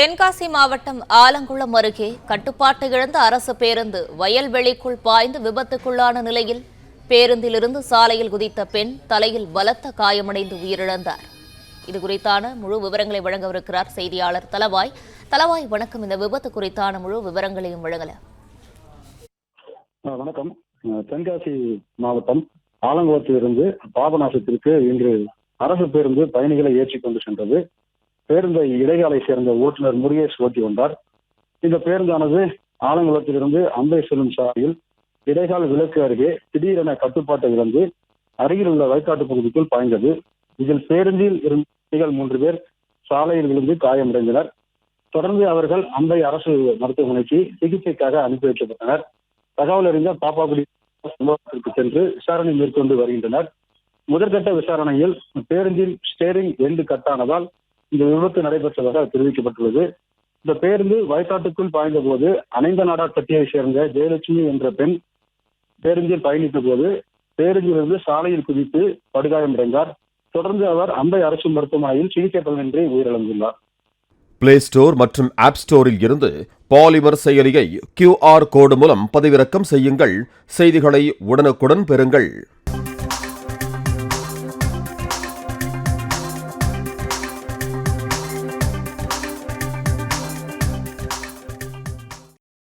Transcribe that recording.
தென்காசி மாவட்டம் ஆலங்குளம் அருகே கட்டுப்பாட்டை இழந்த அரசு பேருந்து வயல்வெளிக்குள் பாய்ந்து விபத்துக்குள்ளான நிலையில் பேருந்திலிருந்து சாலையில் குதித்த பெண் தலையில் பலத்த காயமடைந்து உயிரிழந்தார். இதுகுறித்தான முழு விவரங்களை வழங்கவிருக்கிறார் செய்தியாளர் தலவாய். தலவாய், வணக்கம். இந்த விபத்து குறித்தான முழு விவரங்களையும் வழங்கல. வணக்கம். தென்காசி மாவட்டம் ஆலங்குளத்திலிருந்து பாபநாசத்திற்கு இன்று அரசு பேருந்து பயணிகளை ஏற்றிக் கொண்டு சென்றது. பேருந்தை இடைக்காலை சேர்ந்த ஓட்டுநர் முருகேஷ் ஓட்டி வந்தார். இந்த பேருந்தானது ஆலங்குளத்திலிருந்து அம்பை செல்லும் சாலையில் இடைக்கால விலக்கு அருகே திடீரென கட்டுப்பாட்டை இழந்து அருகில் உள்ள வயக்காட்டு பகுதிக்குள் பாய்ந்தது. இதில் பேருந்தில் இருந்த 3 பேர் சாலையில் விழுந்து காயமடைந்தனர். தொடர்ந்து அவர்கள் அம்பை அரசு மருத்துவமனைக்கு சிகிச்சைக்காக அனுப்பி வைக்கப்பட்டனர். தகவல் அறிந்த பாப்பாக்குடி சம்பவத்திற்கு சென்று விசாரணை மேற்கொண்டு வருகின்றனர். முதற்கட்ட விசாரணையில் பேருந்தில் ஸ்டேரிங் எண்டு கட்டானதால் இந்த விபத்து நடைபெற்றதாக தெரிவிக்கப்பட்டுள்ளது. இந்த பேருந்து வயக்காட்டுக்குள் பாய்ந்த போது அனைந்த நாடார்பட்டியை சேர்ந்த ஜெயலட்சுமி என்ற பெண் பேருந்தில் பயணித்த போது பேருந்திலிருந்து சாலையில் குதித்து படுகாயமடைந்தார். தொடர்ந்து அவர் அம்பை அரசு மருத்துவமனையில் சிகிச்சை பலனின்றி உயிரிழந்துள்ளார். பிளே ஸ்டோர் மற்றும் ஆப் ஸ்டோரில் இருந்து பாலிமர் செயலியை QR கோடு மூலம் பதிவிறக்கம் செய்யுங்கள். செய்திகளை உடனுக்குடன் பெறுங்கள்.